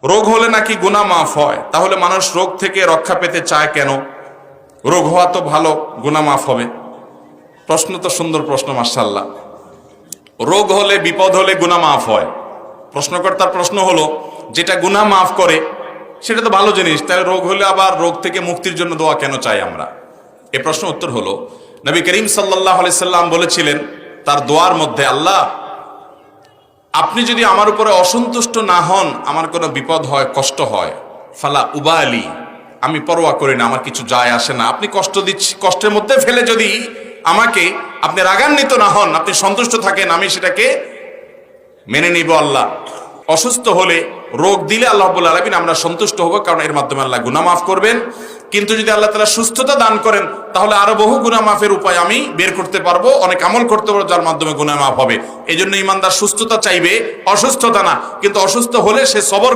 রোগ হলে নাকি গুনাহ মাফ হয়, তাহলে মানুষ রোগ থেকে রক্ষা পেতে চায় কেন? রোগ হওয়া তো ভালো, গুনাহ মাফ হবে। প্রশ্ন তো সুন্দর প্রশ্ন, মাশাআল্লাহ। রোগ হলে, বিপদ হলে গুনাহ মাফ হয়। প্রশ্নকর্তার প্রশ্ন হলো, যেটা গুনাহ মাফ করে সেটা তো ভালো জিনিস, তাহলে রোগ হলে আবার রোগ থেকে মুক্তির জন্য দোয়া কেন চাই আমরা? এই প্রশ্ন উত্তর হলো, নবী করিম সাল্লাল্লাহু আলাইহি সাল্লাম বলেছিলেন তার দোয়ার মধ্যে, আল্লাহ আপনি যদি আমার উপরে অসন্তুষ্ট না হন, আমার কোনো বিপদ হয়, কষ্ট হয়, ফালা উবালি, আমি পরোয়া করি না, আমার কিছু যায় আসে না। আপনি কষ্ট দিচ্ছি, কষ্টের মধ্যে ফেলে যদি আমাকে আপনি রাগান্বিত না হন, আপনি সন্তুষ্ট থাকেন, আমি সেটাকে মেনে নিব। আল্লাহ অসুস্থ হলে, রোগ দিলে আল্লাহ রাব্বুল আলামিন আমরা সন্তুষ্ট হব, কারণ এর মাধ্যমে আল্লাহ গুনাহ মাফ করবেন। কিন্তু যদি আল্লাহ তাআলা সুস্থতা দান করেন, তাহলে আরো বহু গুনাহ মাফের উপায় আমি বের করতে পারবো, অনেক আমল করতে পারবো যার মাধ্যমে গুনাহ মাফ হবে। এই জন্য ইমানদার সুস্থতা চাইবে, অসুস্থতা না। কিন্তু অসুস্থ হলে সে সবর